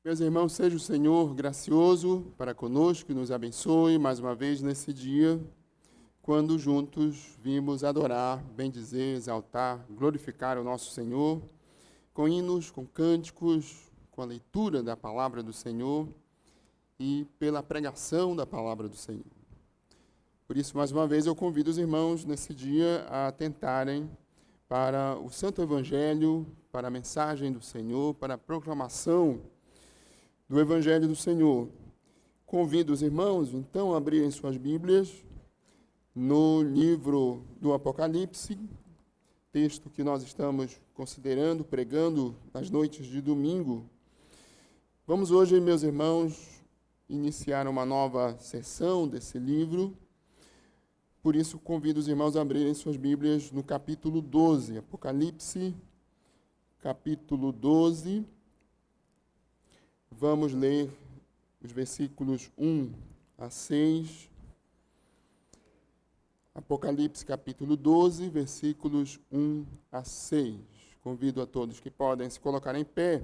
Meus irmãos, seja o Senhor gracioso para conosco e nos abençoe mais uma vez nesse dia, quando juntos vimos adorar, bendizer, exaltar, glorificar o nosso Senhor, com hinos, com cânticos, com a leitura da palavra do Senhor e pela pregação da palavra do Senhor. Por isso, mais uma vez, eu convido os irmãos nesse dia a atentarem para o Santo Evangelho, para a mensagem do Senhor, para a proclamação do Evangelho do Senhor. Convido os irmãos, então, a abrirem suas Bíblias no livro do Apocalipse, texto que nós estamos considerando, pregando nas noites de domingo. Vamos hoje, meus irmãos, iniciar uma nova sessão desse livro. Por isso, convido os irmãos a abrirem suas Bíblias no capítulo 12, Apocalipse, capítulo 12. Vamos ler os versículos 1 a 6. Apocalipse, capítulo 12, versículos 1 a 6. Convido a todos que podem se colocar em pé,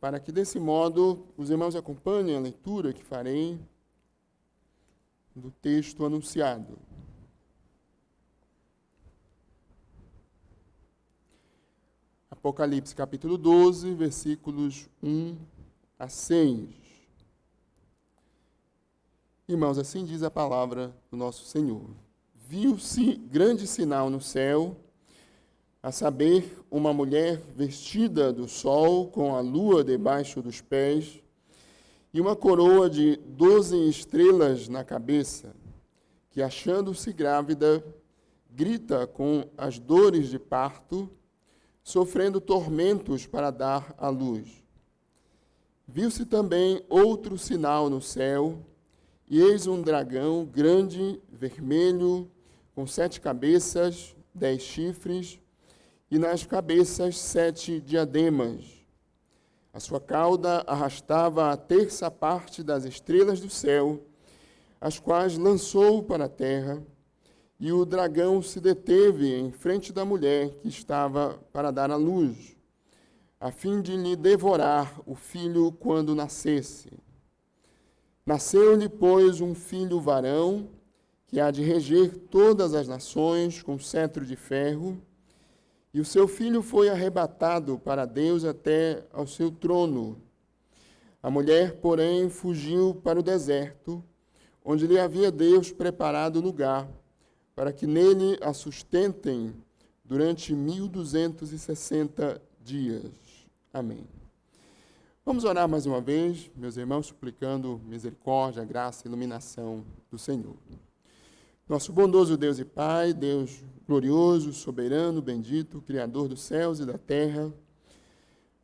para que, desse modo, os irmãos acompanhem a leitura que farei do texto anunciado. Apocalipse, capítulo 12, versículos 1 a 6. Irmãos, assim diz a palavra do nosso Senhor. Viu-se grande sinal no céu, a saber, uma mulher vestida do sol, com a lua debaixo dos pés, e uma coroa de 12 estrelas na cabeça, que, achando-se grávida, grita com as dores de parto, sofrendo tormentos para dar à luz. Viu-se também outro sinal no céu, e eis um dragão grande, vermelho, com 7 cabeças, 10 chifres, e nas cabeças 7 diademas. A sua cauda arrastava a terça parte das estrelas do céu, as quais lançou para a terra, e o dragão se deteve em frente da mulher que estava para dar à luz, a fim de lhe devorar o filho quando nascesse. Nasceu-lhe, pois, um filho varão, que há de reger todas as nações com cetro de ferro, e o seu filho foi arrebatado para Deus até ao seu trono. A mulher, porém, fugiu para o deserto, onde lhe havia Deus preparado lugar, para que nele a sustentem durante 1260 dias. Amém. Vamos orar mais uma vez, meus irmãos, suplicando misericórdia, graça e iluminação do Senhor. Nosso bondoso Deus e Pai, Deus glorioso, soberano, bendito, Criador dos céus e da terra,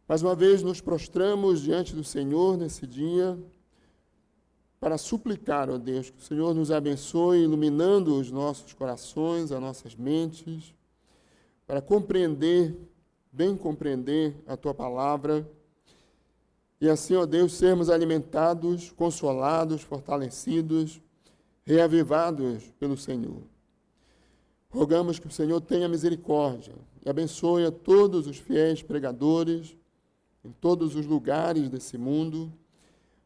mais uma vez nos prostramos diante do Senhor nesse dia, para suplicar, ó Deus, que o Senhor nos abençoe, iluminando os nossos corações, as nossas mentes, para compreender, bem compreender a Tua palavra, e assim, ó Deus, sermos alimentados, consolados, fortalecidos, reavivados pelo Senhor. Rogamos que o Senhor tenha misericórdia e abençoe a todos os fiéis pregadores em todos os lugares desse mundo.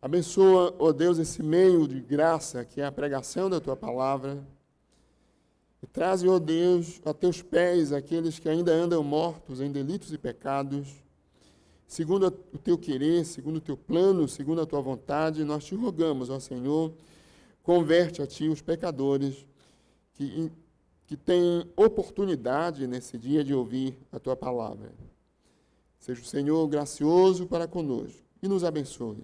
Abençoa, ó Deus, esse meio de graça que é a pregação da Tua palavra. E traze, ó Deus, a Teus pés aqueles que ainda andam mortos em delitos e pecados. Segundo o Teu querer, segundo o Teu plano, segundo a Tua vontade, nós Te rogamos, ó Senhor, converte a Ti os pecadores que têm oportunidade nesse dia de ouvir a Tua palavra. Seja o Senhor gracioso para conosco e nos abençoe.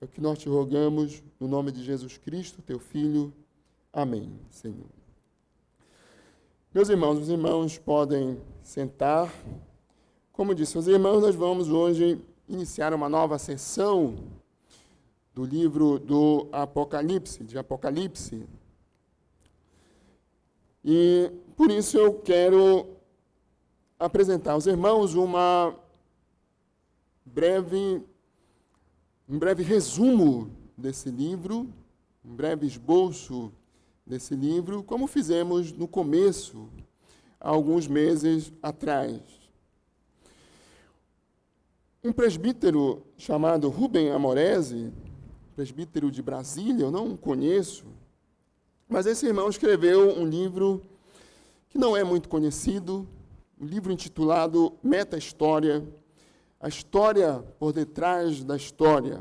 É o que nós Te rogamos, no nome de Jesus Cristo, Teu Filho. Amém, Senhor. Meus irmãos, os irmãos podem sentar. Como disse os irmãos, nós vamos hoje iniciar uma nova sessão do livro do Apocalipse, de Apocalipse. E por isso eu quero apresentar aos irmãos um breve resumo desse livro, um breve esboço desse livro, como fizemos no começo, há alguns meses atrás. Um presbítero chamado Rubem Amorese, presbítero de Brasília, eu não conheço, mas esse irmão escreveu um livro que não é muito conhecido, um livro intitulado Meta-História, a história por detrás da história.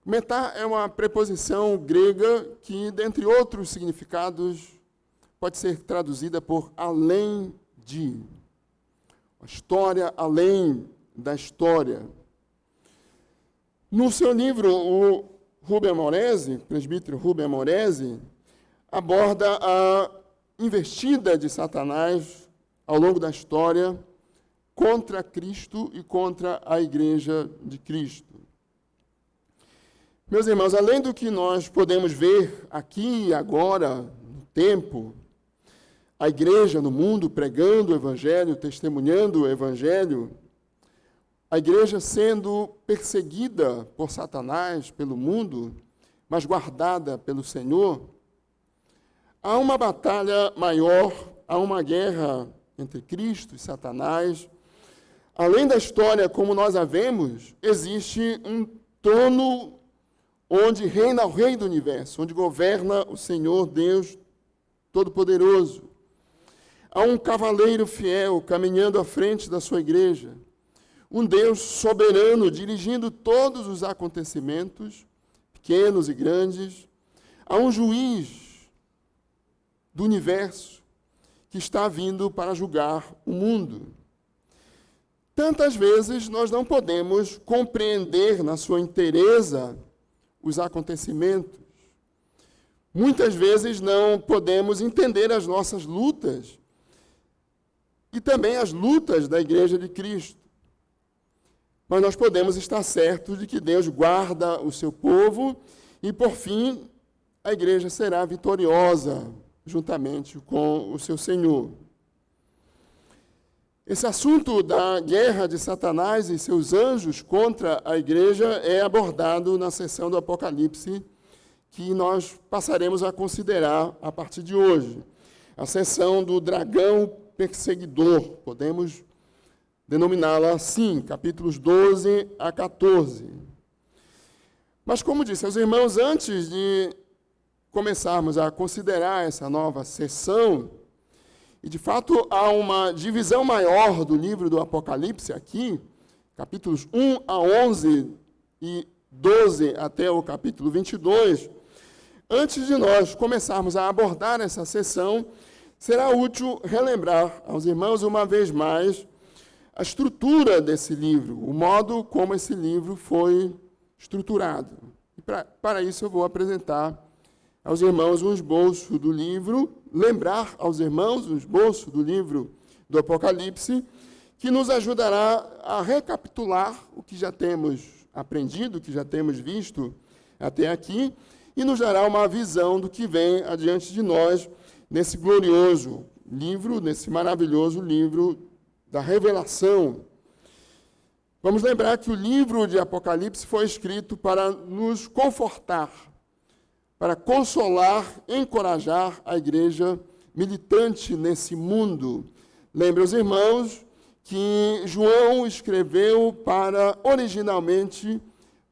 Meta é uma preposição grega que, dentre outros significados, pode ser traduzida por além de. A história além da história. No seu livro, o Rubem Amorese, presbítero Rubem Amorese, aborda a investida de Satanás ao longo da história contra Cristo e contra a Igreja de Cristo. Meus irmãos, além do que nós podemos ver aqui e agora, no tempo, a igreja no mundo pregando o Evangelho, testemunhando o Evangelho, a igreja sendo perseguida por Satanás, pelo mundo, mas guardada pelo Senhor, há uma batalha maior, há uma guerra entre Cristo e Satanás. Além da história como nós a vemos, existe um trono onde reina o Rei do Universo, onde governa o Senhor Deus Todo-Poderoso. Há um cavaleiro fiel caminhando à frente da sua igreja, um Deus soberano dirigindo todos os acontecimentos, pequenos e grandes. Há um juiz do universo que está vindo para julgar o mundo. Tantas vezes nós não podemos compreender na sua inteireza os acontecimentos. Muitas vezes não podemos entender as nossas lutas e também as lutas da Igreja de Cristo. Mas nós podemos estar certos de que Deus guarda o seu povo e, por fim, a Igreja será vitoriosa juntamente com o seu Senhor. Esse assunto da guerra de Satanás e seus anjos contra a igreja é abordado na sessão do Apocalipse, que nós passaremos a considerar a partir de hoje. A sessão do dragão perseguidor, podemos denominá-la assim, capítulos 12 a 14. Mas, como disse aos irmãos, antes de começarmos a considerar essa nova sessão, e, de fato, há uma divisão maior do livro do Apocalipse aqui, capítulos 1 a 11 e 12 até o capítulo 22. Antes de nós começarmos a abordar essa sessão, será útil relembrar aos irmãos, uma vez mais, a estrutura desse livro, o modo como esse livro foi estruturado. E para isso eu vou apresentar aos irmãos um esboço do livro, lembrar aos irmãos um esboço do livro do Apocalipse, que nos ajudará a recapitular o que já temos aprendido, o que já temos visto até aqui, e nos dará uma visão do que vem adiante de nós nesse glorioso livro, nesse maravilhoso livro da revelação. Vamos lembrar que o livro de Apocalipse foi escrito para nos confortar, para consolar, encorajar a igreja militante nesse mundo. Lembre os irmãos que João escreveu originalmente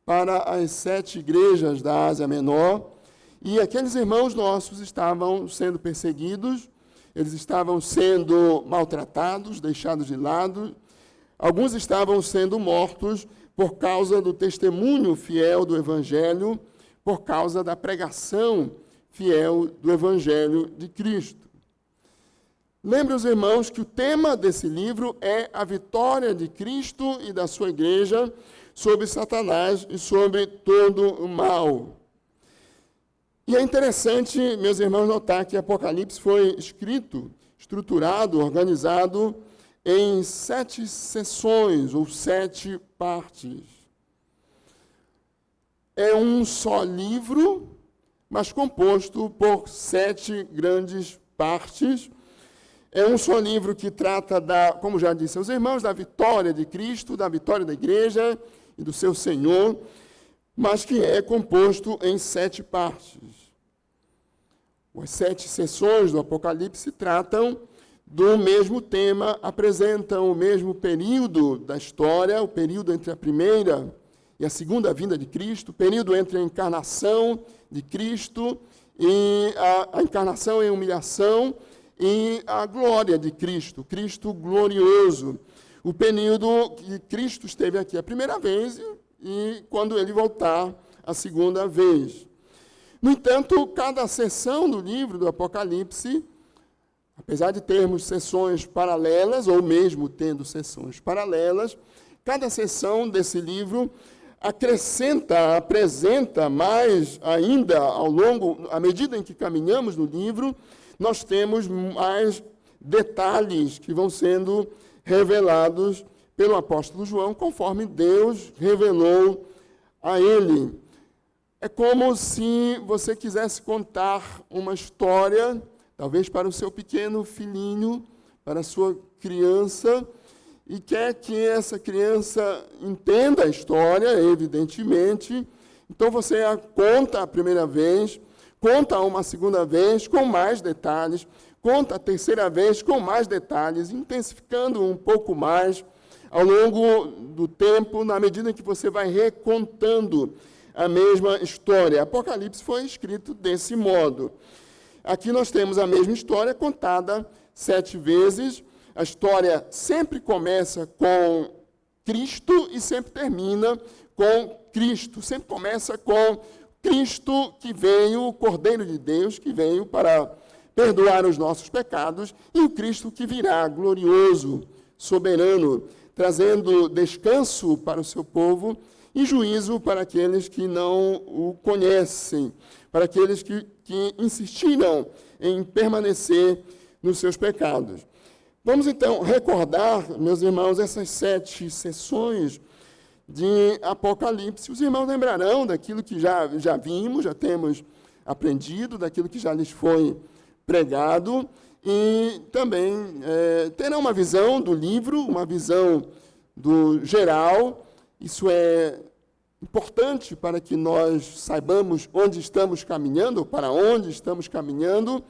para as 7 igrejas da Ásia Menor, e aqueles irmãos nossos estavam sendo perseguidos, eles estavam sendo maltratados, deixados de lado, alguns estavam sendo mortos por causa do testemunho fiel do Evangelho, por causa da pregação fiel do Evangelho de Cristo. Lembre os irmãos que o tema desse livro é a vitória de Cristo e da sua igreja sobre Satanás e sobre todo o mal. E é interessante, meus irmãos, notar que Apocalipse foi escrito, estruturado, organizado em 7 sessões ou 7 partes. É um só livro, mas composto por 7 grandes partes. É um só livro que trata como já disse aos irmãos, da vitória de Cristo, da vitória da igreja e do seu Senhor, mas que é composto em 7 partes. As 7 sessões do Apocalipse tratam do mesmo tema, apresentam o mesmo período da história, o período entre a primeira e a segunda vinda de Cristo, o período entre a encarnação de Cristo e a encarnação em humilhação e a glória de Cristo, Cristo glorioso. O período que Cristo esteve aqui a primeira vez e quando ele voltar a segunda vez. No entanto, cada sessão do livro do Apocalipse, apesar de termos sessões paralelas, ou mesmo tendo sessões paralelas, cada sessão desse livro acrescenta, apresenta mais ainda ao longo, à medida em que caminhamos no livro, nós temos mais detalhes que vão sendo revelados pelo apóstolo João, conforme Deus revelou a ele. É como se você quisesse contar uma história, talvez para o seu pequeno filhinho, para a sua criança, e quer que essa criança entenda a história, evidentemente. Então você a conta a primeira vez, conta uma segunda vez com mais detalhes, conta a terceira vez com mais detalhes, intensificando um pouco mais ao longo do tempo, na medida em que você vai recontando a mesma história. Apocalipse foi escrito desse modo. Aqui nós temos a mesma história contada 7 vezes. A história sempre começa com Cristo e sempre termina com Cristo. Sempre começa com Cristo que veio, o Cordeiro de Deus, que veio para perdoar os nossos pecados, e o Cristo que virá, glorioso, soberano, trazendo descanso para o seu povo e juízo para aqueles que não o conhecem, para aqueles que insistiram em permanecer nos seus pecados. Vamos então recordar, meus irmãos, essas 7 sessões de Apocalipse. Os irmãos lembrarão daquilo que já vimos, já temos aprendido, daquilo que já lhes foi pregado, e também terão uma visão do livro, uma visão do geral. Isso é importante para que nós saibamos onde estamos caminhando, ou para onde estamos caminhando,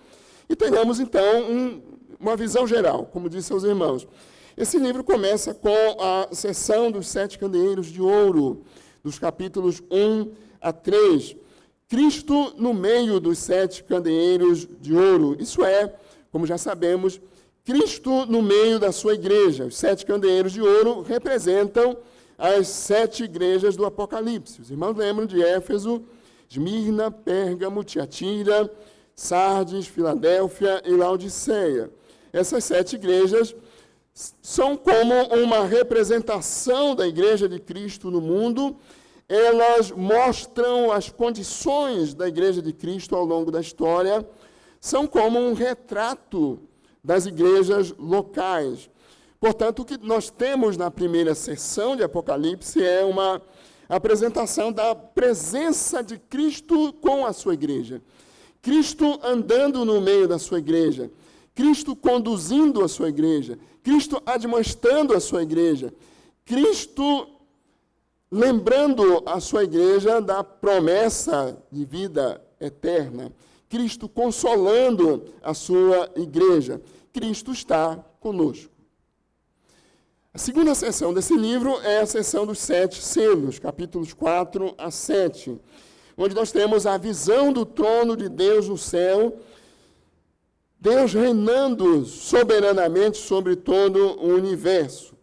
e tenhamos, então, uma visão geral, como disse aos irmãos. Esse livro começa com a sessão dos 7 candeeiros de ouro, dos capítulos 1 a 3. Cristo no meio dos 7 candeeiros de ouro. Isso é, como já sabemos, Cristo no meio da sua igreja. Os 7 candeeiros de ouro representam as 7 igrejas do Apocalipse. Os irmãos lembram de Éfeso, Esmirna, Pérgamo, Tiatira, Sardes, Filadélfia e Laodiceia. Essas 7 igrejas são como uma representação da igreja de Cristo no mundo. Elas mostram as condições da igreja de Cristo ao longo da história. São como um retrato das igrejas locais. Portanto, o que nós temos na primeira sessão de Apocalipse é uma apresentação da presença de Cristo com a sua igreja. Cristo andando no meio da sua igreja. Cristo conduzindo a sua igreja. Cristo admoestando a sua igreja. Cristo lembrando a sua igreja da promessa de vida eterna. Cristo consolando a sua igreja. Cristo está conosco. A segunda sessão desse livro é a sessão dos 7 selos, capítulos 4 a 7, onde nós temos a visão do trono de Deus no céu, Deus reinando soberanamente sobre todo o universo.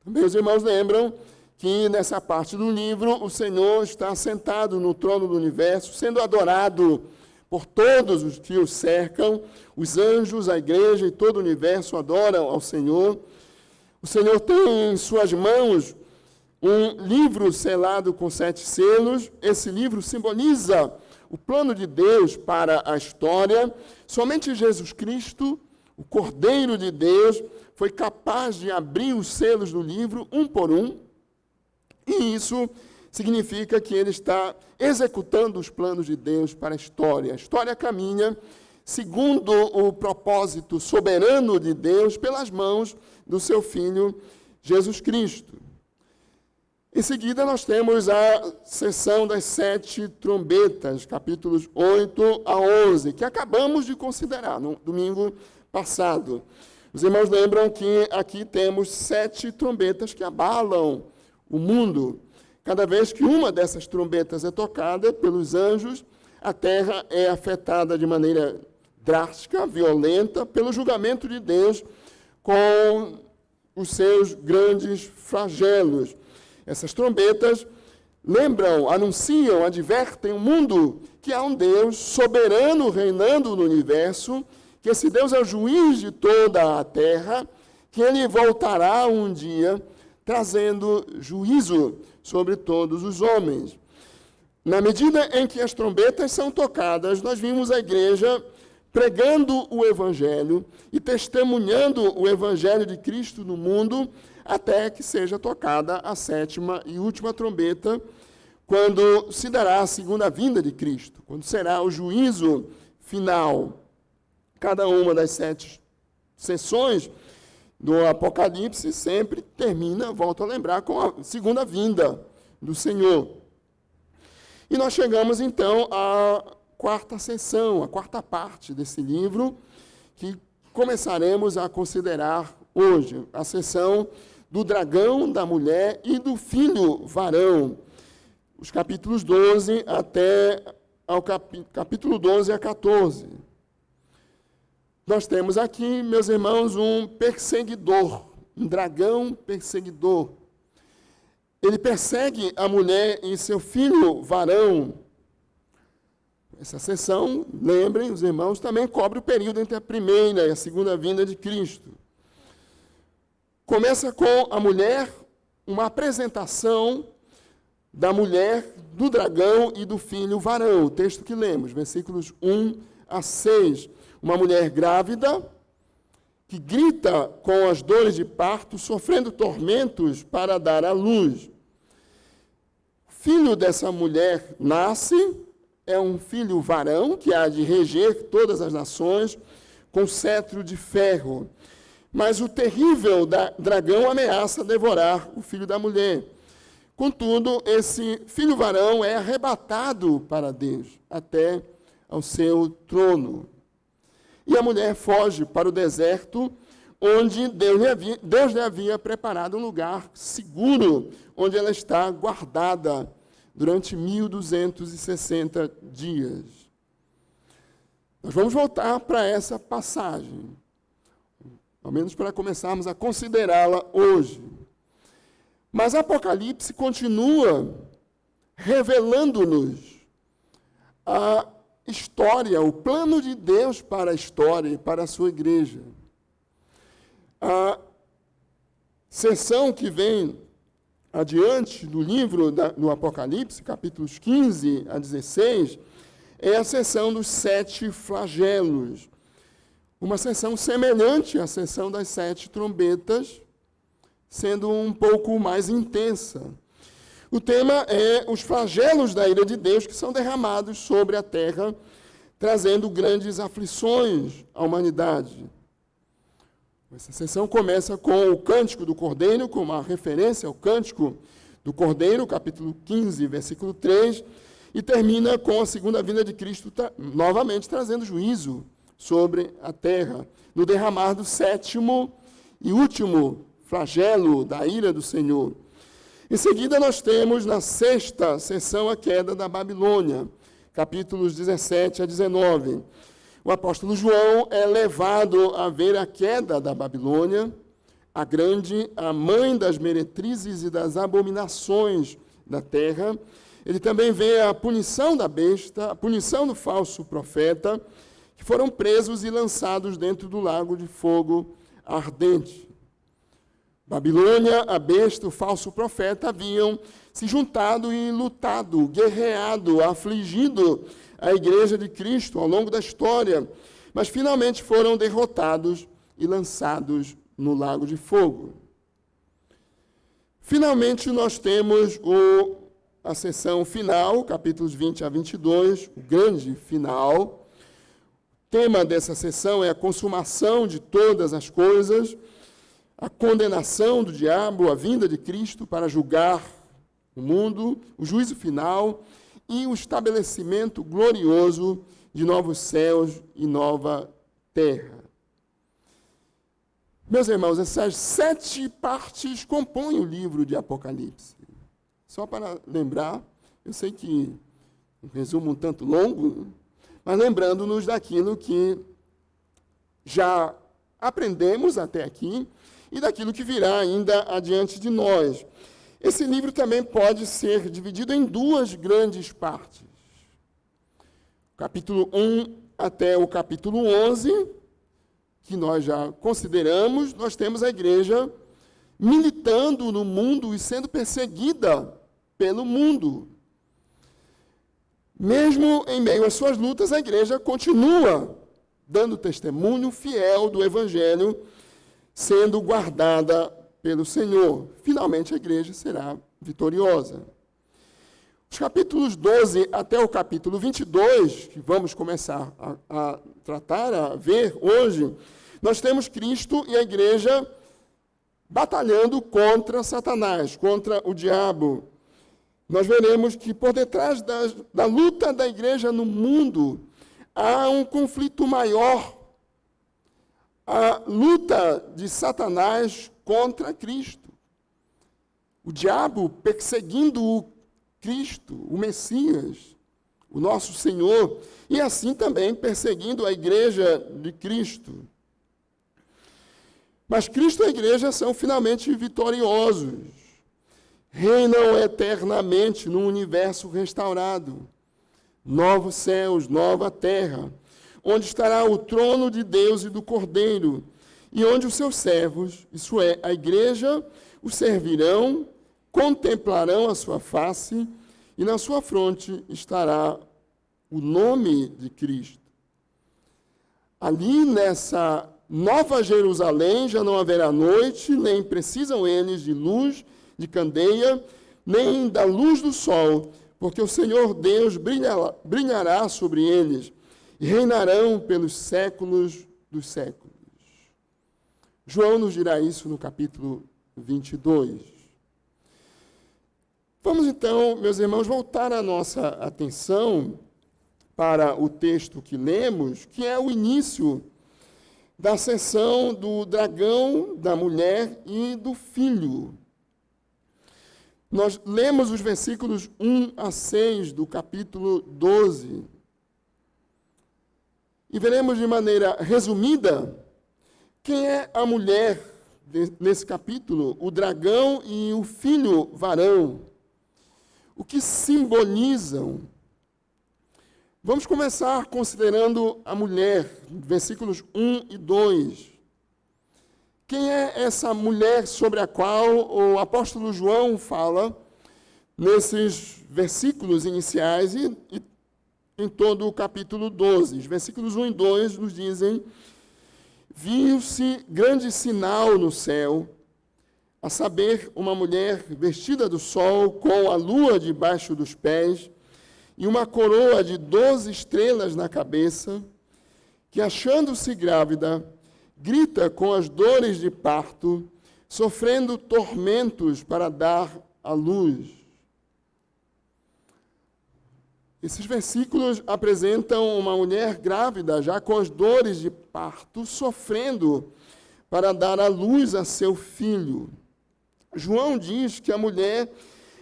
Também os irmãos lembram que nessa parte do livro o Senhor está sentado no trono do universo, sendo adorado por todos os que o cercam, os anjos, a igreja e todo o universo adoram ao Senhor. O Senhor tem em suas mãos um livro selado com 7 selos. Esse livro simboliza o plano de Deus para a história. Somente Jesus Cristo, o Cordeiro de Deus, foi capaz de abrir os selos do livro, um por um. E isso significa que ele está executando os planos de Deus para a história. A história caminha segundo o propósito soberano de Deus pelas mãos do seu Filho Jesus Cristo. Em seguida, nós temos a sessão das 7 trombetas, capítulos 8 a 11, que acabamos de considerar no domingo passado. Os irmãos lembram que aqui temos 7 trombetas que abalam o mundo. Cada vez que uma dessas trombetas é tocada pelos anjos, a terra é afetada de maneira drástica, violenta, pelo julgamento de Deus com os seus grandes flagelos. Essas trombetas lembram, anunciam, advertem o mundo que há um Deus soberano reinando no universo, que esse Deus é o juiz de toda a terra, que ele voltará um dia trazendo juízo sobre todos os homens. Na medida em que as trombetas são tocadas, nós vimos a igreja pregando o Evangelho e testemunhando o Evangelho de Cristo no mundo, até que seja tocada a 7ª e última trombeta, quando se dará a segunda vinda de Cristo, quando será o juízo final. Cada uma das 7 sessões do Apocalipse sempre termina, volto a lembrar, com a segunda vinda do Senhor. E nós chegamos, então, à 4ª sessão, a 4ª parte desse livro, que começaremos a considerar hoje, a sessão do dragão, da mulher e do filho varão. Os capítulos 12 até ao capítulo 12 a 14. Nós temos aqui, meus irmãos, um perseguidor, um dragão perseguidor. Ele persegue a mulher e seu filho varão. Essa sessão, lembrem, os irmãos, também cobre o período entre a primeira e a segunda vinda de Cristo. Começa com a mulher, uma apresentação da mulher, do dragão e do filho varão. O texto que lemos, versículos 1 a 6. Uma mulher grávida, que grita com as dores de parto, sofrendo tormentos para dar à luz. O filho dessa mulher nasce, é um filho varão, que há de reger todas as nações, com cetro de ferro. Mas o terrível dragão ameaça devorar o filho da mulher. Contudo, esse filho varão é arrebatado para Deus, até ao seu trono. E a mulher foge para o deserto, onde Deus lhe havia preparado um lugar seguro, onde ela está guardada durante 1260 dias. Nós vamos voltar para essa passagem, ao menos para começarmos a considerá-la hoje. Mas Apocalipse continua revelando-nos a história, o plano de Deus para a história e para a sua igreja. A sessão que vem adiante do livro do Apocalipse, capítulos 15 a 16, é a sessão dos 7 flagelos. Uma sessão semelhante à sessão das 7 trombetas, sendo um pouco mais intensa. O tema é os flagelos da ira de Deus que são derramados sobre a terra, trazendo grandes aflições à humanidade. Essa sessão começa com o Cântico do Cordeiro, com uma referência ao Cântico do Cordeiro, capítulo 15, versículo 3, e termina com a segunda vinda de Cristo, novamente trazendo juízo sobre a terra, no derramar do 7º e último flagelo da ira do Senhor. Em seguida, nós temos na 6ª sessão a queda da Babilônia, capítulos 17 a 19. O apóstolo João é levado a ver a queda da Babilônia, a grande, a mãe das meretrizes e das abominações da terra. Ele também vê a punição da besta, a punição do falso profeta, que foram presos e lançados dentro do lago de fogo ardente. Babilônia, a besta, o falso profeta haviam se juntado e lutado, guerreado, afligido a igreja de Cristo ao longo da história, mas finalmente foram derrotados e lançados no lago de fogo. Finalmente, nós temos a sessão final, capítulos 20 a 22, o grande final. O tema dessa sessão é a consumação de todas as coisas, a condenação do diabo, a vinda de Cristo para julgar o mundo, o juízo final e o estabelecimento glorioso de novos céus e nova terra. Meus irmãos, essas 7 partes compõem o livro de Apocalipse. Só para lembrar, eu sei que um resumo um tanto longo, mas lembrando-nos daquilo que já aprendemos até aqui e daquilo que virá ainda adiante de nós. Esse livro também pode ser dividido em 2 grandes partes. Capítulo 1 até o capítulo 11, que nós já consideramos, nós temos a igreja militando no mundo e sendo perseguida pelo mundo. Mesmo em meio às suas lutas, a igreja continua dando testemunho fiel do Evangelho, sendo guardada pelo Senhor. Finalmente, a igreja será vitoriosa. Os capítulos 12 até o capítulo 22, que vamos começar a tratar, a ver hoje, nós temos Cristo e a igreja batalhando contra Satanás, contra o diabo. Nós veremos que por detrás da luta da igreja no mundo, há um conflito maior. A luta de Satanás contra Cristo. O diabo perseguindo o Cristo, o Messias, o nosso Senhor, e assim também perseguindo a igreja de Cristo. Mas Cristo e a igreja são finalmente vitoriosos. Reinam eternamente num universo restaurado. Novos céus, nova terra, onde estará o trono de Deus e do Cordeiro, e onde os seus servos, isso é, a igreja, o servirão, contemplarão a sua face, e na sua fronte estará o nome de Cristo. Ali nessa Nova Jerusalém já não haverá noite, nem precisam eles de luz, de candeia, nem da luz do sol, porque o Senhor Deus brilhará sobre eles, e reinarão pelos séculos dos séculos. João nos dirá isso no capítulo 22. Vamos então, meus irmãos, voltar a nossa atenção para o texto que lemos, que é o início da sessão do dragão, da mulher e do filho. Nós lemos os versículos 1 a 6 do capítulo 12. E veremos de maneira resumida quem é a mulher nesse capítulo, o dragão e o filho varão. O que simbolizam? Vamos começar considerando a mulher, versículos 1 e 2. Quem é essa mulher sobre a qual o apóstolo João fala nesses versículos iniciais e em todo o capítulo 12? Os versículos 1 e 2 nos dizem: viu-se grande sinal no céu, a saber, uma mulher vestida do sol, com a lua debaixo dos pés, e uma coroa de 12 estrelas na cabeça, que, achando-se grávida, grita com as dores de parto, sofrendo tormentos para dar à luz. Esses versículos apresentam uma mulher grávida, já com as dores de parto, sofrendo para dar à luz a seu filho. João diz que a mulher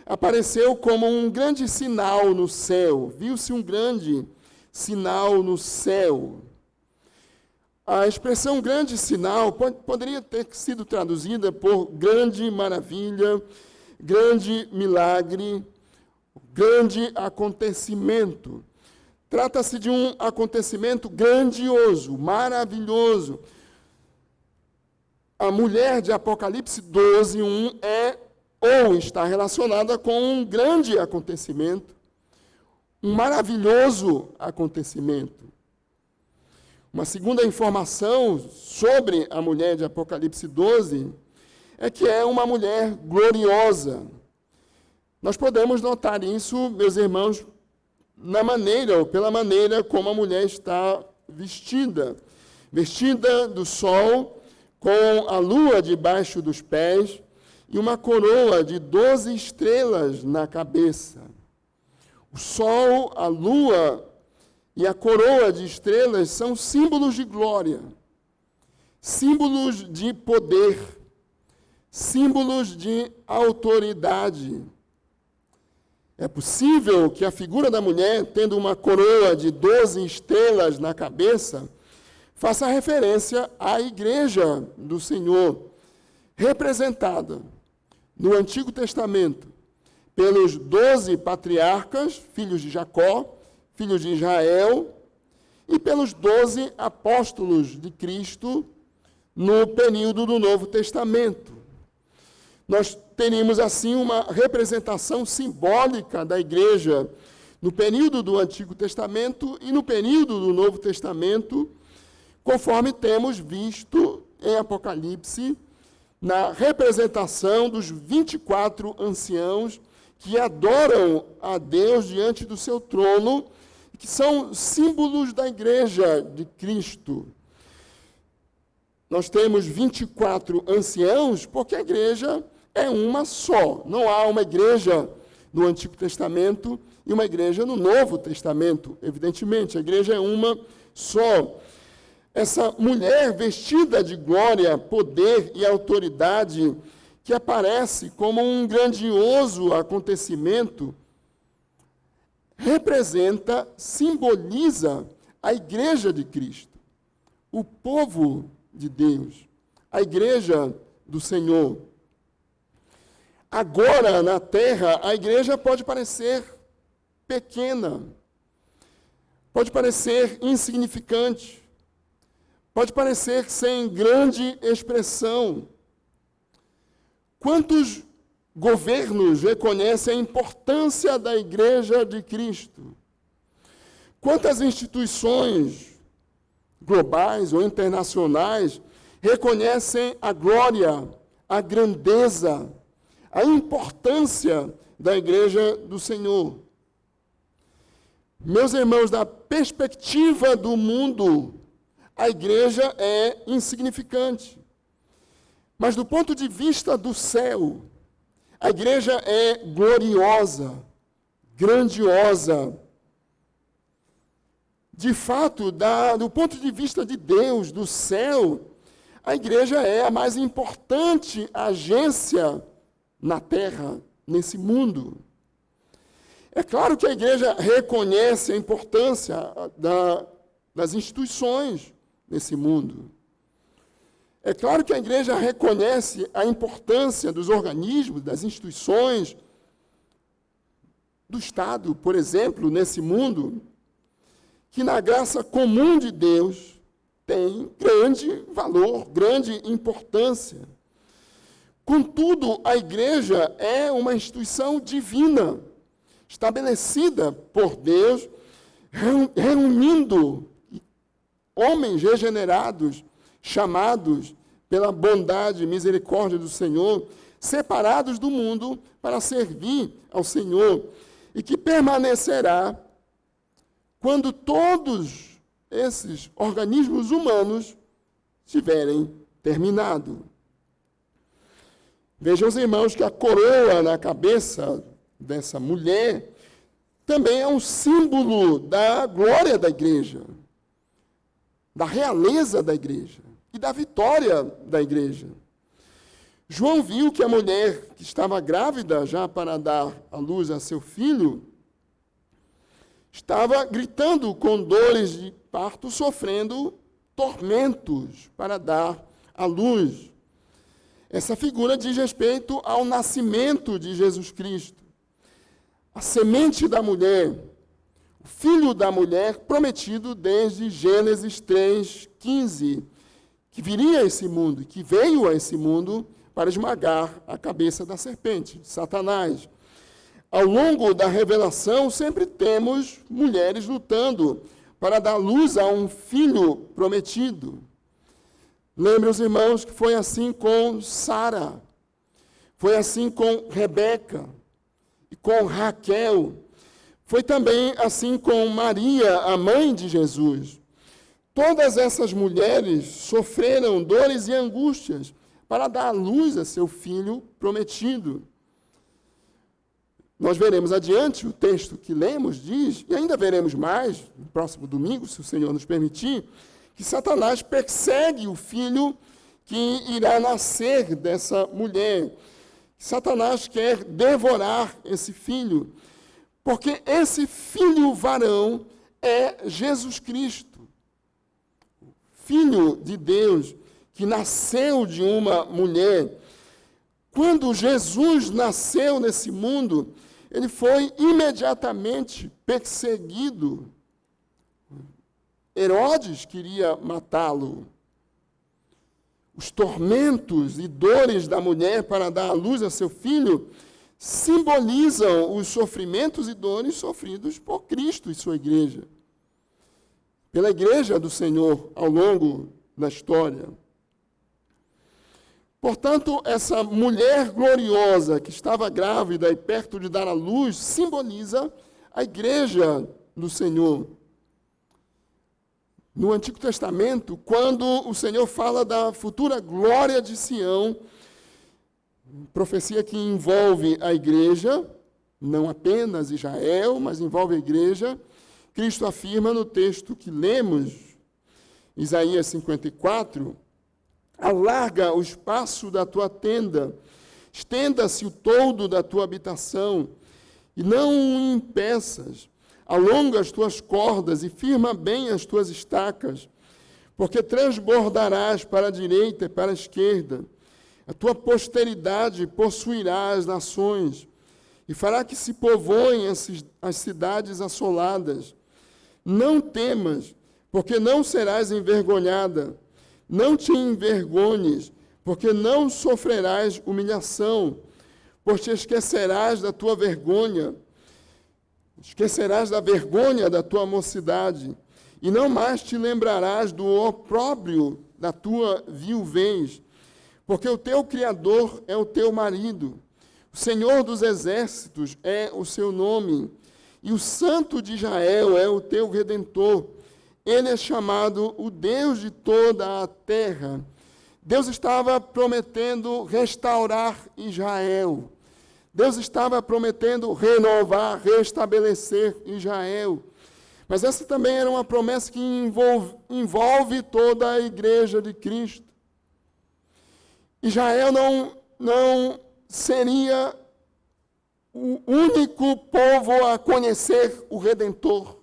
apareceu como um grande sinal no céu. Viu-se um grande sinal no céu. A expressão grande sinal poderia ter sido traduzida por grande maravilha, grande milagre, grande acontecimento. Trata-se de um acontecimento grandioso, maravilhoso. A mulher de Apocalipse 12, 1 é ou está relacionada com um grande acontecimento, um maravilhoso acontecimento. Uma segunda informação sobre a mulher de Apocalipse 12 é que é uma mulher gloriosa. Nós podemos notar isso, meus irmãos, na maneira ou pela maneira como a mulher está vestida. Vestida do sol, com a lua debaixo dos pés e uma coroa de 12 estrelas na cabeça. O sol, a lua e a coroa de estrelas são símbolos de glória. símbolos de poder, símbolos de autoridade. É possível que a figura da mulher, tendo uma coroa de 12 estrelas na cabeça, faça referência à igreja do Senhor, representada no Antigo Testamento pelos 12 patriarcas, filhos de Jacó, filhos de Israel, e pelos 12 apóstolos de Cristo no período do Novo Testamento. Nós teríamos, assim, uma representação simbólica da igreja no período do Antigo Testamento e no período do Novo Testamento, conforme temos visto em Apocalipse, na representação dos 24 anciãos que adoram a Deus diante do seu trono, que são símbolos da igreja de Cristo. Nós temos 24 anciãos porque a igreja é uma só. Não há uma igreja no Antigo Testamento e uma igreja no Novo Testamento, evidentemente. A igreja é uma só. Essa mulher vestida de glória, poder e autoridade, que aparece como um grandioso acontecimento, representa, simboliza a igreja de Cristo, o povo de Deus, a igreja do Senhor. Agora, na terra, a igreja pode parecer pequena, pode parecer insignificante, pode parecer sem grande expressão. Quantos governos reconhecem a importância da igreja de Cristo? Quantas instituições globais ou internacionais reconhecem a glória, a grandeza, a importância da igreja do Senhor? Meus irmãos, da perspectiva do mundo, a igreja é insignificante. Mas do ponto de vista do céu, a igreja é gloriosa, grandiosa. De fato, do ponto de vista de Deus, do céu, a igreja é a mais importante agência na terra, nesse mundo. É claro que a igreja reconhece a importância das instituições nesse mundo. É claro que a igreja reconhece a importância dos organismos, das instituições, do Estado, por exemplo, nesse mundo, que na graça comum de Deus tem grande valor, grande importância. Contudo, a igreja é uma instituição divina, estabelecida por Deus, reunindo homens regenerados, chamados pela bondade e misericórdia do Senhor, separados do mundo para servir ao Senhor, e que permanecerá quando todos esses organismos humanos tiverem terminado. Vejam os irmãos que a coroa na cabeça dessa mulher também é um símbolo da glória da igreja, da realeza da igreja e da vitória da igreja. João viu que a mulher que estava grávida já para dar à luz a seu filho estava gritando com dores de parto, sofrendo tormentos para dar à luz. Essa figura diz respeito ao nascimento de Jesus Cristo, a semente da mulher, o filho da mulher prometido desde Gênesis 3:15, que viria a esse mundo, que veio a esse mundo para esmagar a cabeça da serpente, Satanás. Ao longo da revelação, sempre temos mulheres lutando para dar luz a um filho prometido. Lembre os irmãos que foi assim com Sara, foi assim com Rebeca e com Raquel, foi também assim com Maria, a mãe de Jesus. Todas essas mulheres sofreram dores e angústias para dar à luz a seu filho prometido. Nós veremos adiante, o texto que lemos diz, e ainda veremos mais, no próximo domingo, se o Senhor nos permitir, que Satanás persegue o filho que irá nascer dessa mulher. Satanás quer devorar esse filho, porque esse filho varão é Jesus Cristo, Filho de Deus, que nasceu de uma mulher. Quando Jesus nasceu nesse mundo, ele foi imediatamente perseguido. Herodes queria matá-lo. Os tormentos e dores da mulher para dar à luz a seu filho simbolizam os sofrimentos e dores sofridos por Cristo e sua igreja, pela igreja do Senhor ao longo da história. Portanto, essa mulher gloriosa que estava grávida e perto de dar à luz simboliza a igreja do Senhor. No Antigo Testamento, quando o Senhor fala da futura glória de Sião, profecia que envolve a igreja, não apenas Israel, mas envolve a igreja, Cristo afirma no texto que lemos, Isaías 54, alarga o espaço da tua tenda, estenda-se o toldo da tua habitação, e não o impeças, alonga as tuas cordas e firma bem as tuas estacas, porque transbordarás para a direita e para a esquerda, a tua posteridade possuirá as nações, e fará que se povoem as cidades assoladas. Não temas, porque não serás envergonhada. Não te envergonhes, porque não sofrerás humilhação, pois te esquecerás da tua vergonha, esquecerás da vergonha da tua mocidade, e não mais te lembrarás do opróbrio da tua viuvez, porque o teu Criador é o teu marido, o Senhor dos exércitos é o seu nome, e o Santo de Israel é o teu Redentor. Ele é chamado o Deus de toda a terra. Deus estava prometendo restaurar Israel. Deus estava prometendo renovar, restabelecer Israel. Mas essa também era uma promessa que envolve toda a igreja de Cristo. Israel não seria o único povo a conhecer o Redentor.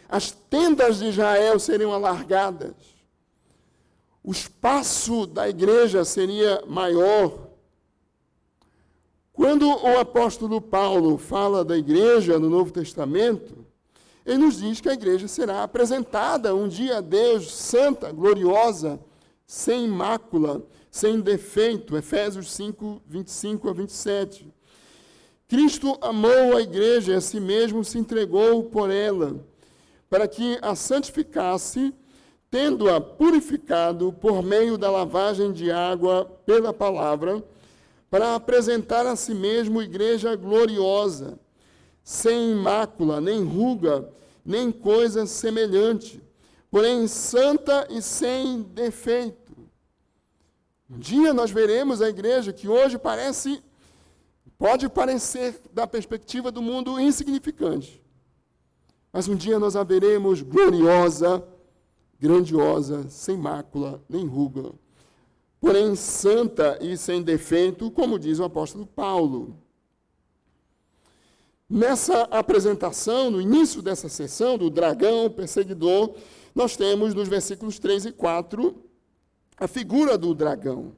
As tendas de Israel seriam alargadas. O espaço da igreja seria maior. Quando o apóstolo Paulo fala da igreja no Novo Testamento, ele nos diz que a igreja será apresentada um dia a Deus, santa, gloriosa, sem mácula, sem defeito. Efésios 5, 25 a 27. Cristo amou a igreja e a si mesmo se entregou por ela, para que a santificasse, tendo-a purificado por meio da lavagem de água pela palavra, para apresentar a si mesmo igreja gloriosa, sem mácula, nem ruga, nem coisa semelhante, porém santa e sem defeito. Um dia nós veremos a igreja que hoje pode parecer, da perspectiva do mundo, insignificante. Mas um dia nós a veremos gloriosa, grandiosa, sem mácula, nem ruga, porém santa e sem defeito, como diz o apóstolo Paulo. Nessa apresentação, no início dessa sessão, do dragão perseguidor, nós temos nos versículos 3 e 4 a figura do dragão.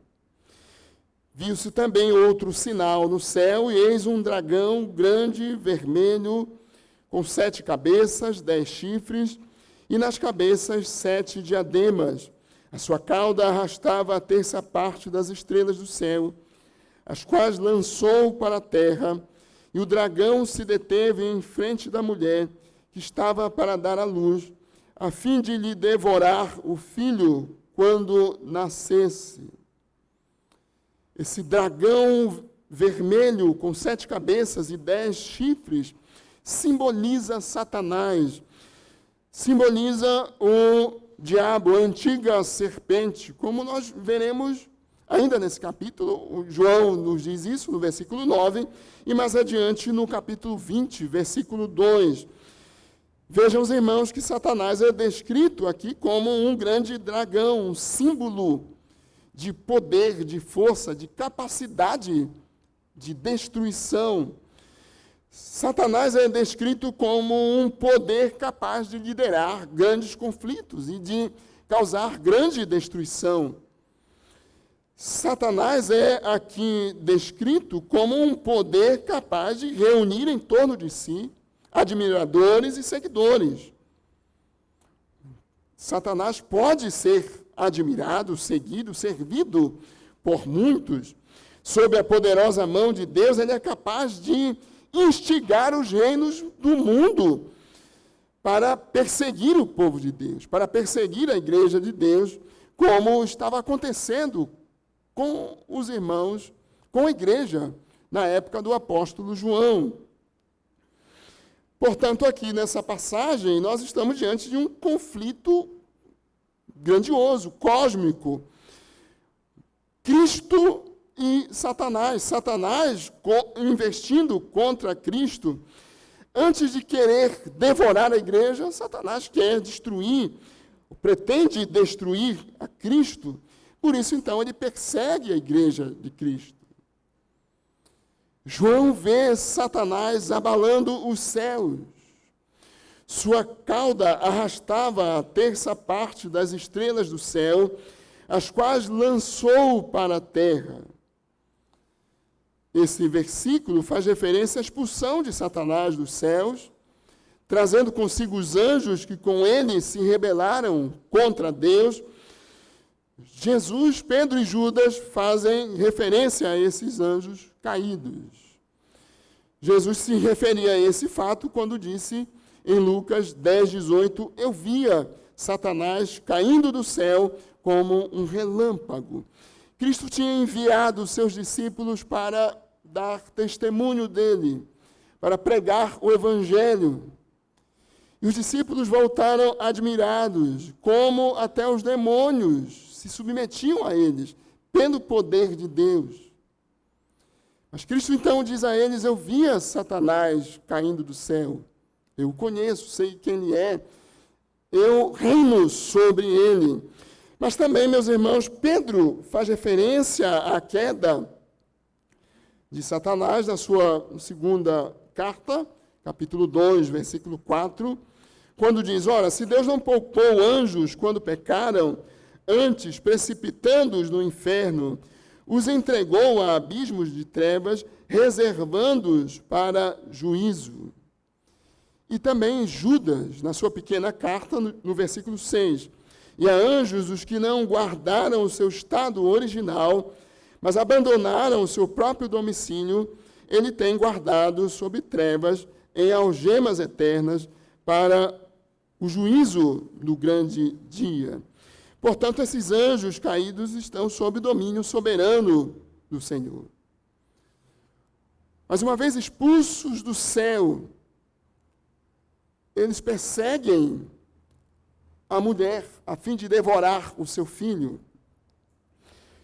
Viu-se também outro sinal no céu, e eis um dragão grande, vermelho, com 7 cabeças, 10 chifres, e nas cabeças 7 diademas. A sua cauda arrastava a terça parte das estrelas do céu, as quais lançou para a terra, e o dragão se deteve em frente da mulher, que estava para dar à luz, a fim de lhe devorar o filho quando nascesse. Esse dragão vermelho, com 7 cabeças e 10 chifres, simboliza Satanás, simboliza o diabo, a antiga serpente, como nós veremos ainda nesse capítulo. João nos diz isso no versículo 9, e mais adiante no capítulo 20, versículo 2. Vejam os irmãos que Satanás é descrito aqui como um grande dragão, um símbolo de poder, de força, de capacidade de destruição. Satanás é descrito como um poder capaz de liderar grandes conflitos e de causar grande destruição. Satanás é aqui descrito como um poder capaz de reunir em torno de si admiradores e seguidores. Satanás pode ser admirado, seguido, servido por muitos. Sob a poderosa mão de Deus, ele é capaz de instigar os reinos do mundo para perseguir o povo de Deus, para perseguir a igreja de Deus, como estava acontecendo com os irmãos, com a igreja, na época do apóstolo João. Portanto, aqui nessa passagem, nós estamos diante de um conflito grandioso, cósmico. Cristo e Satanás. Satanás investindo contra Cristo. Antes de querer devorar a igreja, Satanás quer destruir, pretende destruir a Cristo. Por isso, então, ele persegue a igreja de Cristo. João vê Satanás abalando os céus. Sua cauda arrastava a terça parte das estrelas do céu, as quais lançou para a terra. Esse versículo faz referência à expulsão de Satanás dos céus, trazendo consigo os anjos que com ele se rebelaram contra Deus. Jesus, Pedro e Judas fazem referência a esses anjos caídos. Jesus se referia a esse fato quando disse em Lucas 10:18, eu via Satanás caindo do céu como um relâmpago. Cristo tinha enviado os seus discípulos para dar testemunho dele, para pregar o evangelho. E os discípulos voltaram admirados, como até os demônios se submetiam a eles, pelo poder de Deus. Mas Cristo então diz a eles, eu via Satanás caindo do céu. Eu o conheço, sei quem ele é. Eu reino sobre ele. Mas também, meus irmãos, Pedro faz referência à queda de Satanás na sua segunda carta, capítulo 2, versículo 4, quando diz, ora, se Deus não poupou anjos quando pecaram, antes, precipitando-os no inferno, os entregou a abismos de trevas, reservando-os para juízo. E também Judas, na sua pequena carta, no versículo 6, e a anjos os que não guardaram o seu estado original, mas abandonaram o seu próprio domicílio, ele tem guardado sob trevas, em algemas eternas, para o juízo do grande dia. Portanto, esses anjos caídos estão sob domínio soberano do Senhor. Mas uma vez expulsos do céu, eles perseguem a mulher a fim de devorar o seu filho.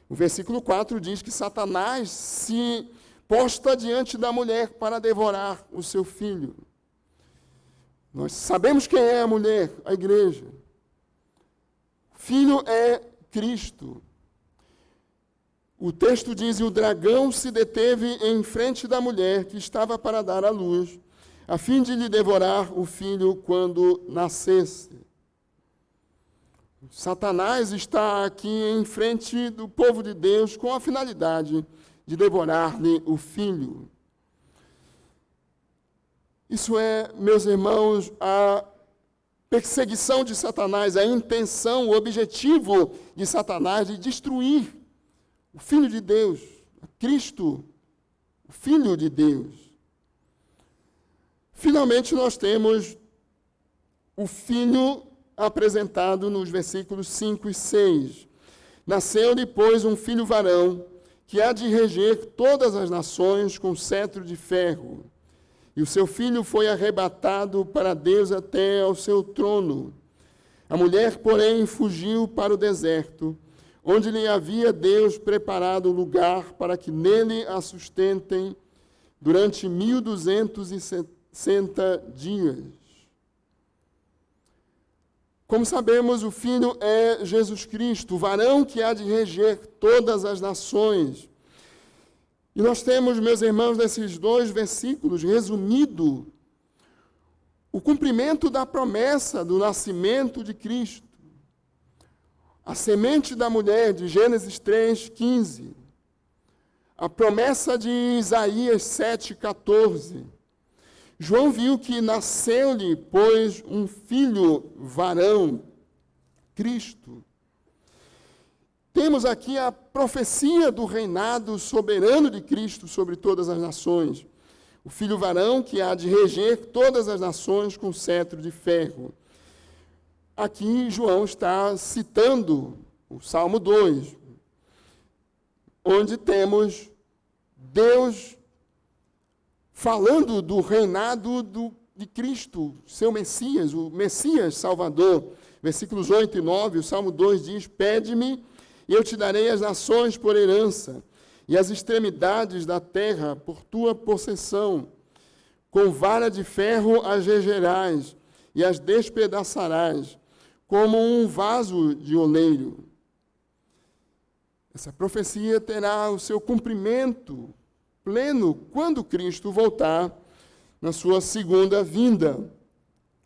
O versículo 4 diz que Satanás se posta diante da mulher para devorar o seu filho. Nós sabemos quem é a mulher, a igreja. O filho é Cristo. O texto diz, e o dragão se deteve em frente da mulher que estava para dar à luz, a fim de lhe devorar o filho quando nascesse. Satanás está aqui em frente do povo de Deus com a finalidade de devorar-lhe o filho. Isso é, meus irmãos, a perseguição de Satanás, a intenção, o objetivo de Satanás de destruir o Filho de Deus, Cristo, o Filho de Deus. Finalmente, nós temos o Filho apresentado nos versículos 5 e 6. Nasceu-lhe, pois, um filho varão, que há de reger todas as nações com cetro de ferro. E o seu filho foi arrebatado para Deus até ao seu trono. A mulher, porém, fugiu para o deserto, onde lhe havia Deus preparado lugar para que nele a sustentem durante 1260 dias. Como sabemos, o Filho é Jesus Cristo, o varão que há de reger todas as nações. E nós temos, meus irmãos, nesses 2 versículos, resumido o cumprimento da promessa do nascimento de Cristo. A semente da mulher, de Gênesis 3:15. A promessa de Isaías 7:14. João viu que nasceu-lhe, pois, um filho varão, Cristo. Temos aqui a profecia do reinado soberano de Cristo sobre todas as nações. O filho varão que há de reger todas as nações com cetro de ferro. Aqui João está citando o Salmo 2, onde temos Deus falando do reinado de Cristo, seu Messias, o Messias Salvador. Versículos 8 e 9, o Salmo 2 diz: Pede-me, e eu te darei as nações por herança, e as extremidades da terra por tua possessão. Com vara de ferro as regerás, e as despedaçarás, como um vaso de oleiro. Essa profecia terá o seu cumprimento pleno quando Cristo voltar na sua segunda vinda.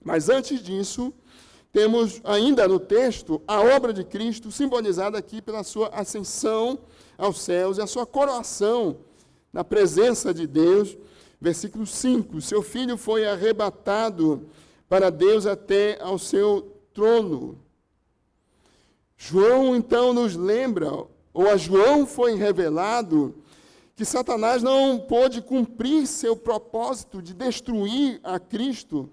Mas antes disso, temos ainda no texto a obra de Cristo simbolizada aqui pela sua ascensão aos céus e a sua coroação na presença de Deus. Versículo 5, seu filho foi arrebatado para Deus até ao seu trono. João então nos lembra, ou a João foi revelado, que Satanás não pôde cumprir seu propósito de destruir a Cristo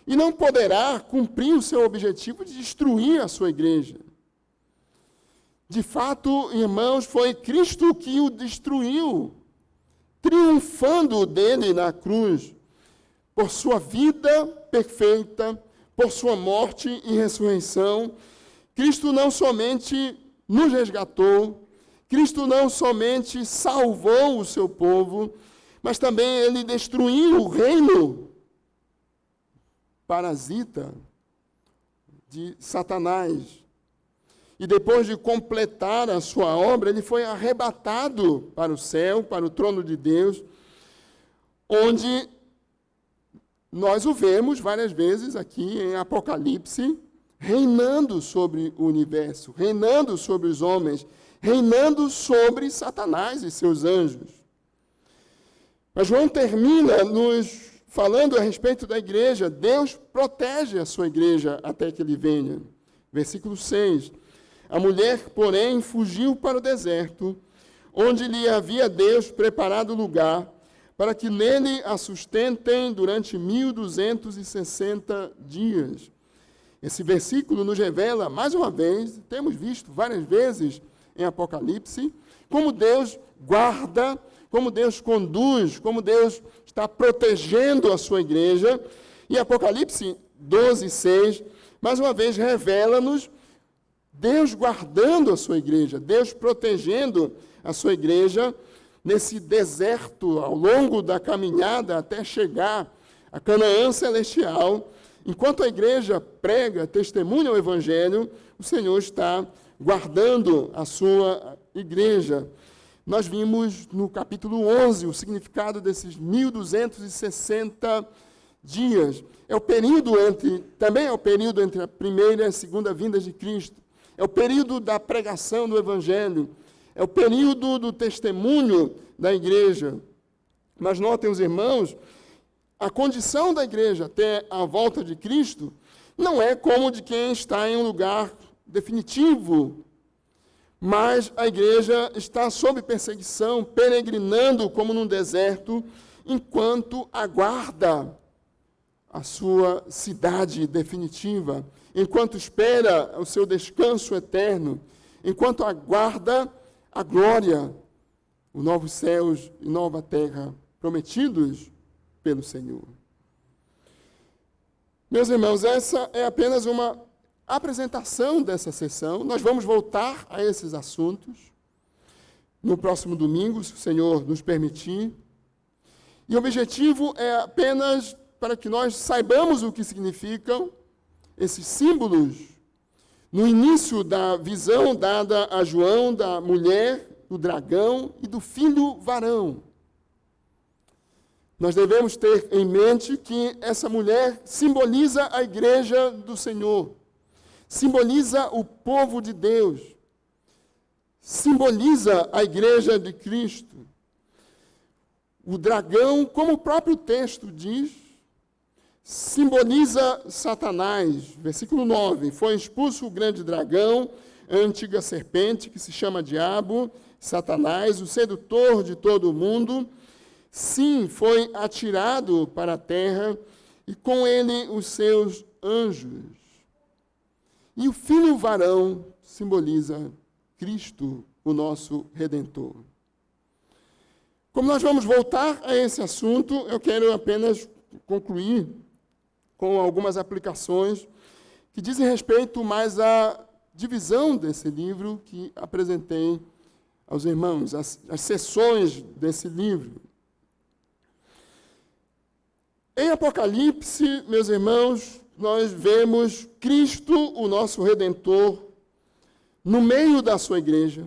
e não poderá cumprir o seu objetivo de destruir a sua igreja. De fato, irmãos, foi Cristo que o destruiu, triunfando dele na cruz, por sua vida perfeita, por sua morte e ressurreição. Cristo não somente nos resgatou, Cristo não somente salvou o seu povo, mas também ele destruiu o reino parasita de Satanás. E depois de completar a sua obra, ele foi arrebatado para o céu, para o trono de Deus, onde nós o vemos várias vezes aqui em Apocalipse, reinando sobre o universo, reinando sobre os homens, reinando sobre Satanás e seus anjos. Mas João termina nos falando a respeito da igreja. Deus protege a sua igreja até que ele venha. Versículo 6. A mulher, porém, fugiu para o deserto, onde lhe havia Deus preparado lugar, para que nele a sustentem durante 1260 dias. Esse versículo nos revela, mais uma vez, temos visto várias vezes em Apocalipse, como Deus guarda, como Deus conduz, como Deus está protegendo a sua igreja. E Apocalipse 12:6, mais uma vez, revela-nos Deus guardando a sua igreja, Deus protegendo a sua igreja nesse deserto, ao longo da caminhada até chegar a Canaã celestial. Enquanto a igreja prega, testemunha o Evangelho, o Senhor está guardando a sua igreja. Nós vimos no capítulo 11 o significado desses 1260 dias. Também é o período entre a primeira e a segunda vinda de Cristo. É o período da pregação do Evangelho. É o período do testemunho da igreja. Mas notem, os irmãos, a condição da igreja até a volta de Cristo não é como de quem está em um lugar definitivo, mas a igreja está sob perseguição, peregrinando como num deserto, enquanto aguarda a sua cidade definitiva, enquanto espera o seu descanso eterno, enquanto aguarda a glória, os novos céus e nova terra prometidos pelo Senhor. Meus irmãos, essa é apenas uma apresentação dessa sessão. Nós vamos voltar a esses assuntos no próximo domingo, se o Senhor nos permitir. E o objetivo é apenas para que nós saibamos o que significam esses símbolos no início da visão dada a João da mulher, do dragão e do filho varão. Nós devemos ter em mente que essa mulher simboliza a igreja do Senhor, simboliza o povo de Deus, simboliza a igreja de Cristo. O dragão, como o próprio texto diz, simboliza Satanás. Versículo 9, foi expulso o grande dragão, a antiga serpente, que se chama Diabo, Satanás, o sedutor de todo o mundo. Sim, foi atirado para a terra, e com ele os seus anjos. E o filho varão simboliza Cristo, o nosso Redentor. Como nós vamos voltar a esse assunto, eu quero apenas concluir com algumas aplicações que dizem respeito mais à divisão desse livro que apresentei aos irmãos, as seções desse livro. Em Apocalipse, meus irmãos, nós vemos Cristo, o nosso Redentor, no meio da sua igreja,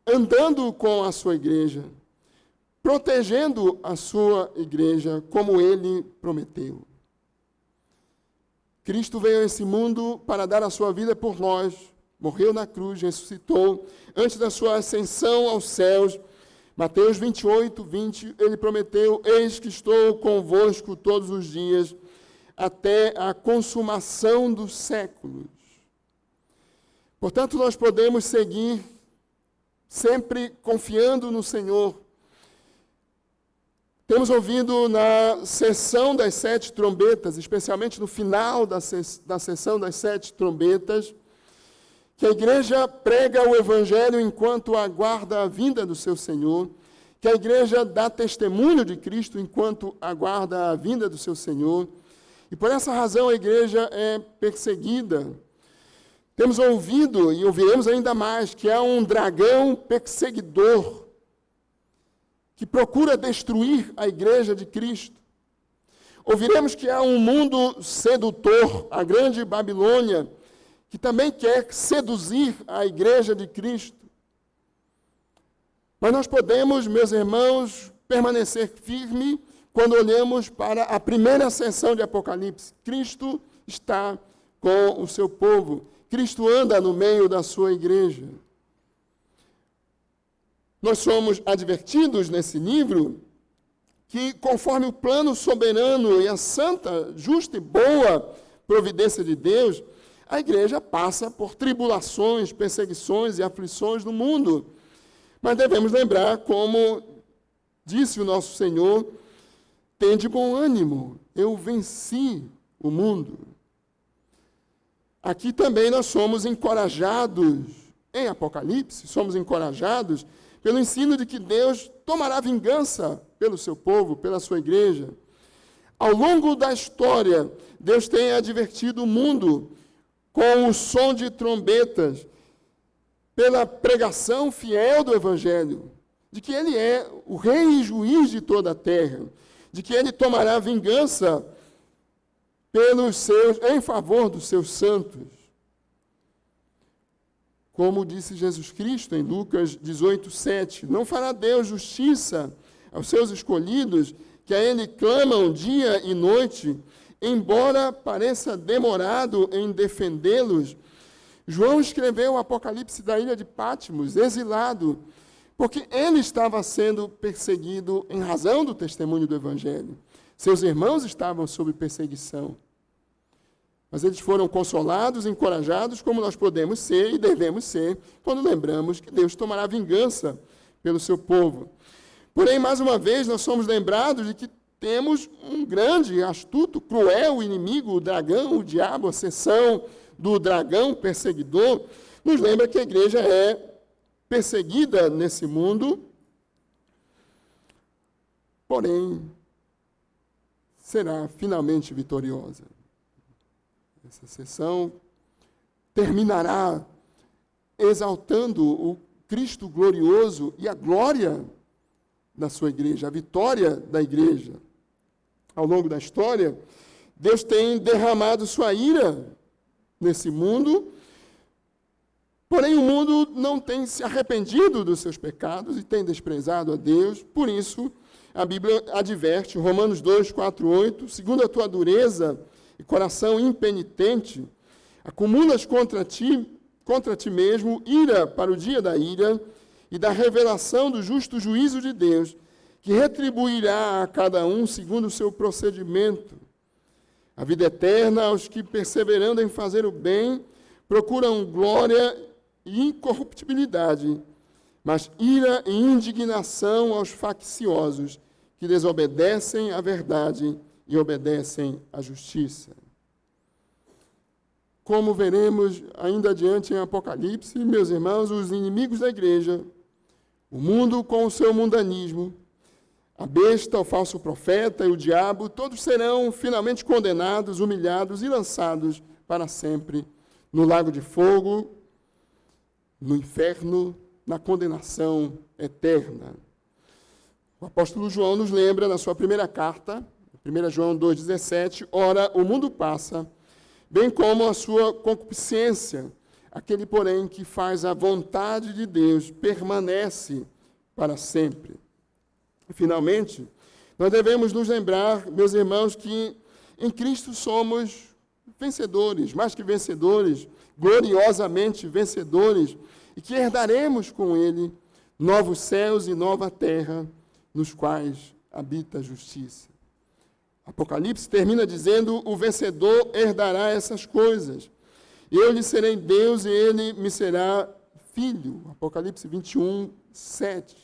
andando com a sua igreja, protegendo a sua igreja, como ele prometeu. Cristo veio a esse mundo para dar a sua vida por nós, morreu na cruz, ressuscitou, antes da sua ascensão aos céus. Mateus 28, 20, ele prometeu: eis que estou convosco todos os dias, até a consumação dos séculos. Portanto, nós podemos seguir sempre confiando no Senhor. Temos ouvido na sessão das 7 trombetas, especialmente no final da sessão das 7 trombetas, que a igreja prega o Evangelho enquanto aguarda a vinda do seu Senhor, que a igreja dá testemunho de Cristo enquanto aguarda a vinda do seu Senhor, e por essa razão a igreja é perseguida. Temos ouvido, e ouviremos ainda mais, que há um dragão perseguidor que procura destruir a igreja de Cristo. Ouviremos que há um mundo sedutor, a grande Babilônia, que também quer seduzir a igreja de Cristo. Mas nós podemos, meus irmãos, permanecer firme quando olhamos para a primeira sessão de Apocalipse. Cristo está com o seu povo. Cristo anda no meio da sua igreja. Nós somos advertidos nesse livro que, conforme o plano soberano e a santa, justa e boa providência de Deus, a igreja passa por tribulações, perseguições e aflições no mundo. Mas devemos lembrar, como disse o nosso Senhor: tende bom ânimo, eu venci o mundo. Aqui também nós somos encorajados, em Apocalipse, somos encorajados pelo ensino de que Deus tomará vingança pelo seu povo, pela sua igreja. Ao longo da história, Deus tem advertido o mundo com o som de trombetas, pela pregação fiel do Evangelho, de que Ele é o Rei e juiz de toda a terra, de que Ele tomará vingança em favor dos seus santos. Como disse Jesus Cristo em Lucas 18, 7, não fará Deus justiça aos seus escolhidos, que a Ele clamam dia e noite, embora pareça demorado em defendê-los. João escreveu o Apocalipse da ilha de Patmos, exilado, porque ele estava sendo perseguido em razão do testemunho do Evangelho. Seus irmãos estavam sob perseguição. Mas eles foram consolados, encorajados, como nós podemos ser e devemos ser, quando lembramos que Deus tomará vingança pelo seu povo. Porém, mais uma vez, nós somos lembrados de que temos um grande, astuto, cruel inimigo, o dragão, o diabo, a seção do dragão perseguidor, nos lembra que a igreja é perseguida nesse mundo, porém, será finalmente vitoriosa. Essa sessão terminará exaltando o Cristo glorioso e a glória da sua igreja, a vitória da igreja. Ao longo da história, Deus tem derramado sua ira nesse mundo, porém o mundo não tem se arrependido dos seus pecados e tem desprezado a Deus. Por isso, a Bíblia adverte, Romanos 2, 4, 8, segundo a tua dureza e coração impenitente, acumulas contra ti mesmo ira para o dia da ira e da revelação do justo juízo de Deus, que retribuirá a cada um segundo o seu procedimento. A vida eterna aos que, perseverando em fazer o bem, procuram glória e incorruptibilidade, mas ira e indignação aos facciosos, que desobedecem à verdade e obedecem à justiça. Como veremos ainda adiante em Apocalipse, meus irmãos, os inimigos da igreja, o mundo com o seu mundanismo, a besta, o falso profeta e o diabo, todos serão finalmente condenados, humilhados e lançados para sempre no lago de fogo, no inferno, na condenação eterna. O apóstolo João nos lembra na sua primeira carta, 1 João 2,17, ora, o mundo passa, bem como a sua concupiscência, aquele, porém, que faz a vontade de Deus permanece para sempre. E, finalmente, nós devemos nos lembrar, meus irmãos, que em Cristo somos vencedores, mais que vencedores, gloriosamente vencedores, e que herdaremos com Ele novos céus e nova terra, nos quais habita a justiça. Apocalipse termina dizendo, o vencedor herdará essas coisas. Eu lhe serei Deus e ele me será filho. Apocalipse 21, 7.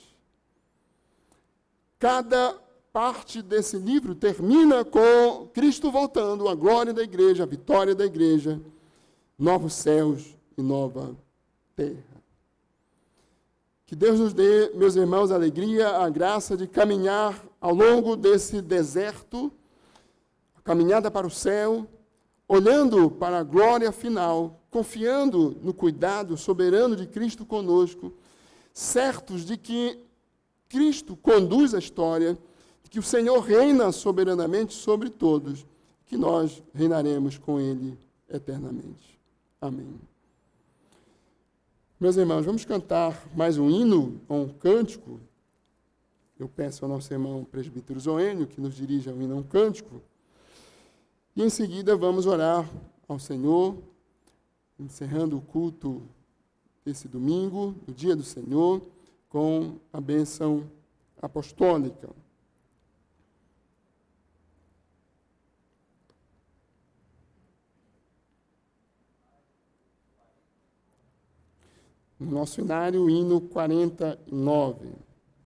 Cada parte desse livro termina com Cristo voltando, a glória da igreja, a vitória da igreja, novos céus e nova terra. Que Deus nos dê, meus irmãos, a alegria, a graça de caminhar ao longo desse deserto, a caminhada para o céu, olhando para a glória final, confiando no cuidado soberano de Cristo conosco, certos de que Cristo conduz a história, que o Senhor reina soberanamente sobre todos, que nós reinaremos com Ele eternamente. Amém. Meus irmãos, vamos cantar mais um hino, ou um cântico. Eu peço ao nosso irmão presbítero Zoênio que nos dirija um hino, um cântico. E em seguida vamos orar ao Senhor, encerrando o culto desse domingo, o dia do Senhor, com a bênção apostólica. No nosso cenário, o hino 49.